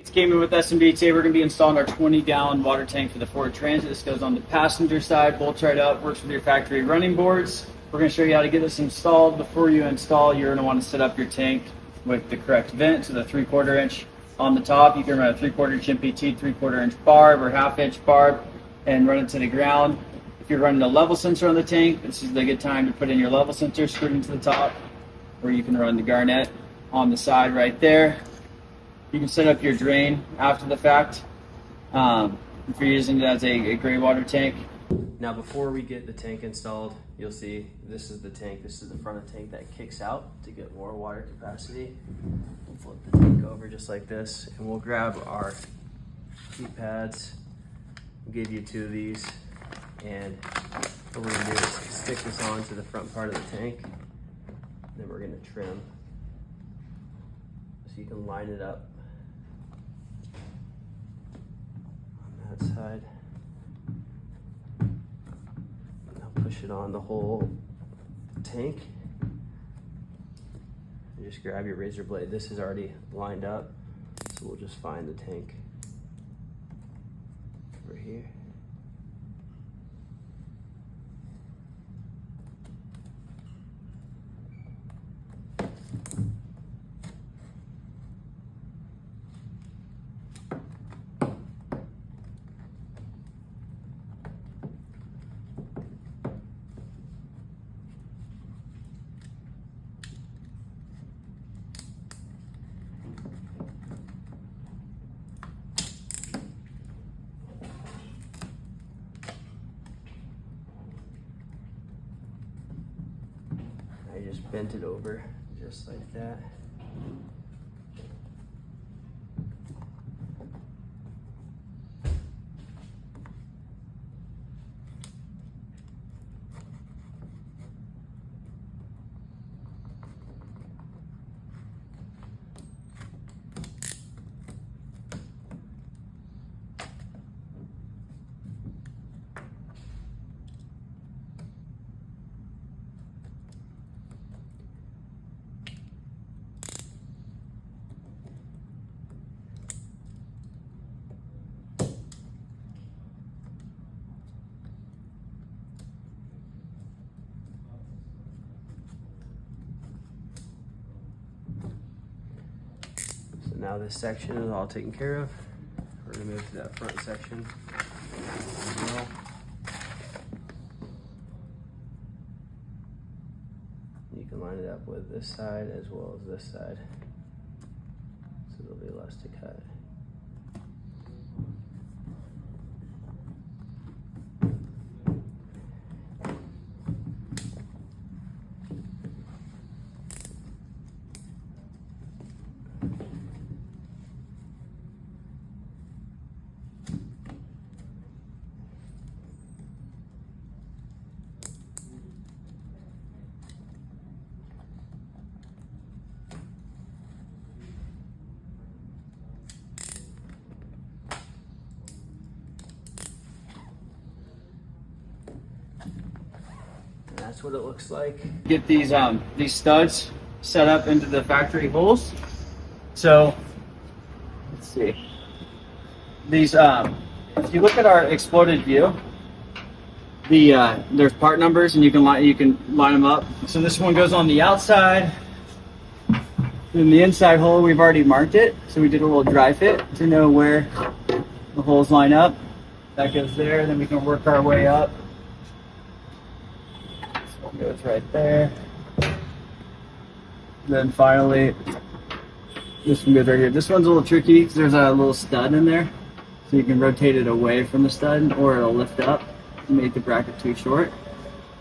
It's came in with SMB. Today we're going to be installing our 20-gallon water tank for the Ford Transit. This goes on the passenger side, bolts right up, works with your factory running boards. We're going to show you how to get this installed. Before you install, you're going to want to set up your tank with the correct vent, so the 3/4 inch on the top. You can run a 3/4 inch MPT, 3/4 inch barb, or 1/2 inch barb, and run it to the ground. If you're running a level sensor on the tank, this is a good time to put in your level sensor, screw it into the top, or you can run the Garnet on the side right there. You can set up your drain after the fact if you're using it as a gray water tank. Now before we get the tank installed, you'll see this is the tank. This is the front of the tank that kicks out to get more water capacity. We'll flip the tank over just like this, and we'll grab our heat pads. We'll give you 2 of these, and what we're gonna do is stick this onto the front part of the tank. Then we're gonna trim so you can line it up on that side. Push it on the whole tank. And just grab your razor blade. This is already lined up, so we'll just find the tank over here. I just bent it over just like that. Now this section is all taken care of. We're gonna move to that front section as well. You can line it up with this side as well as this side, so there'll be less to cut. That's what it looks like. Get these studs set up into the factory holes. So let's see. These if you look at our exploded view, there's part numbers and you can line them up. So this one goes on the outside. In the inside hole, we've already marked it. So we did a little dry fit to know where the holes line up. That goes there, then we can work our way up. Goes right there. Then finally, this one goes right here. This one's a little tricky because there's a little stud in there. So you can rotate it away from the stud or it'll lift up and make the bracket too short.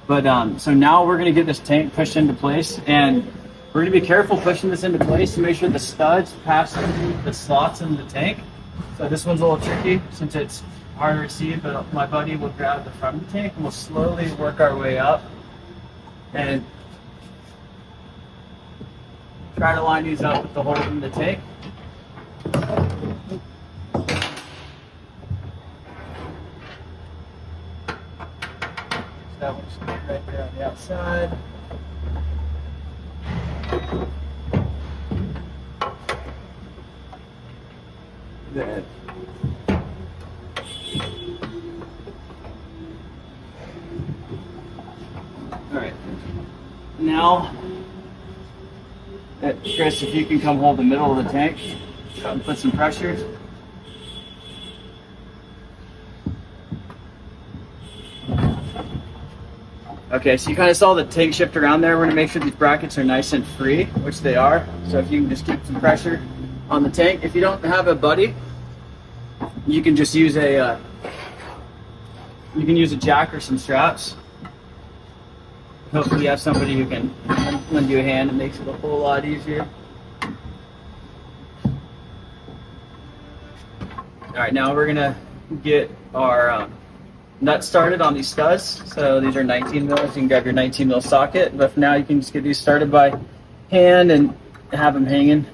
But so now we're gonna get this tank pushed into place, and we're gonna be careful pushing this into place to make sure the studs pass through the slots in the tank. So this one's a little tricky since it's hard to receive, but my buddy will grab the front of the tank and we'll slowly work our way up and try to line these up with the hole in the tank. That one's right there on the outside. Then all right. Now, Chris, if you can come hold the middle of the tank and put some pressure. Okay, so you kind of saw the tank shift around there. We're gonna make sure these brackets are nice and free, which they are. So if you can just keep some pressure on the tank. If you don't have a buddy, you can just use a jack or some straps. Hopefully you have somebody who can lend you a hand. It makes it a whole lot easier. All right, now we're gonna get our nut started on these studs. So these are 19 mils. You can grab your 19 mil socket, but for now you can just get these started by hand and have them hanging.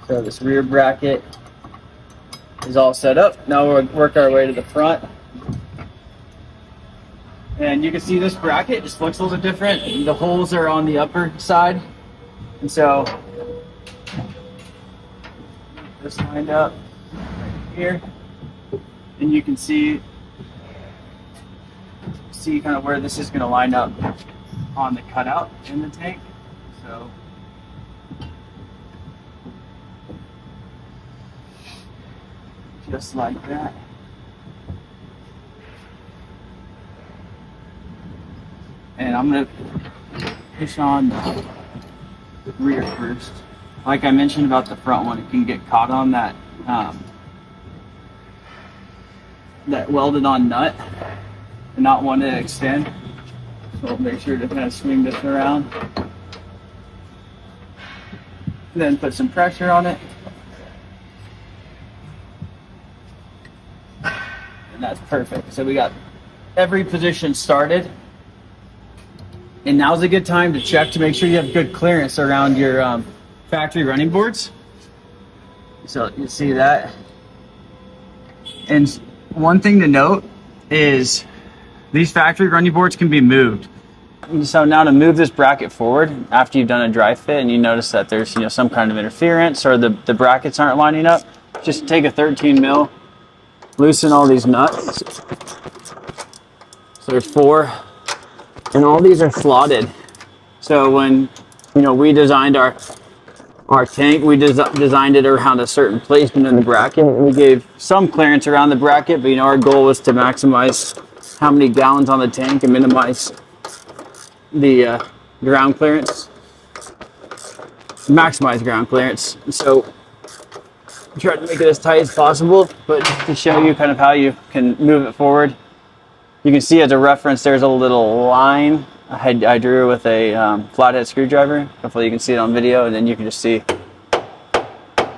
So this rear bracket is all set up. Now we'll work our way to the front. And you can see this bracket just looks a little bit different. The holes are on the upper side. And so this lined up right here. And you can see kind of where this is going to line up on the cutout in the tank. So just like that. And I'm going to push on the rear first. Like I mentioned about the front one, it can get caught on that that welded on nut and not want to extend. So I'll make sure to kind of swing this around. Then put some pressure on it. And that's perfect. So we got every position started. And now's a good time to check to make sure you have good clearance around your factory running boards. So you see that. And one thing to note is these factory running boards can be moved. So now to move this bracket forward after you've done a dry fit and you notice that there's some kind of interference or the brackets aren't lining up, just take a 13 mil, loosen all these nuts. So there's 4. And all these are slotted. So when we designed our tank, we designed it around a certain placement in the bracket. We gave some clearance around the bracket, but our goal was to maximize how many gallons on the tank and minimize the ground clearance. Maximize ground clearance. So we tried to make it as tight as possible, but just to show you kind of how you can move it forward. You can see as a reference, there's a little line I drew with a flathead screwdriver. Hopefully you can see it on video, and then you can just see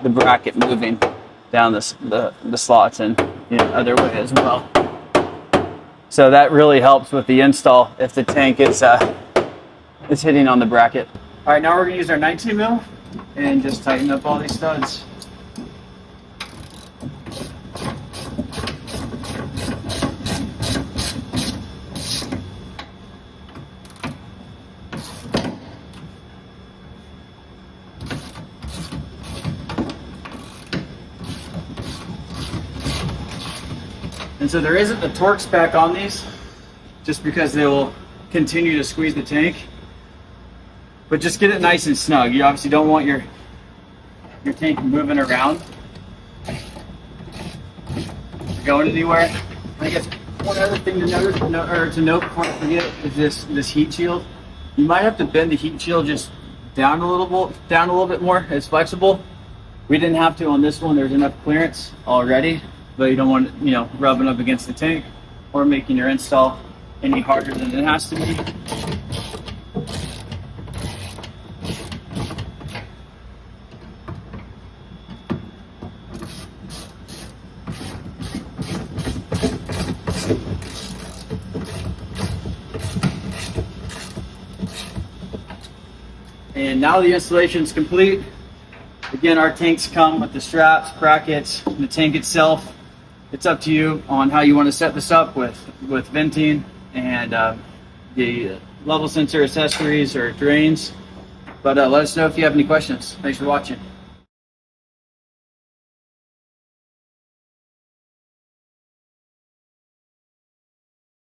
the bracket moving down the slots and other way as well. So that really helps with the install if the tank is hitting on the bracket. All right, now we're gonna use our 19 mil and just tighten up all these studs. And so there isn't a torque spec on these, just because they will continue to squeeze the tank. But just get it nice and snug. You obviously don't want your tank moving around, going anywhere. I guess one other thing to note before I forget is this heat shield. You might have to bend the heat shield just down a little bit more. It's flexible. We didn't have to on this one. There's enough clearance already. But you don't want it, rubbing up against the tank or making your install any harder than it has to be. And now the installation is complete. Again, our tanks come with the straps, brackets, and the tank itself. It's up to you on how you want to set this up with venting and the level sensor accessories or drains. But let us know if you have any questions. Thanks for watching.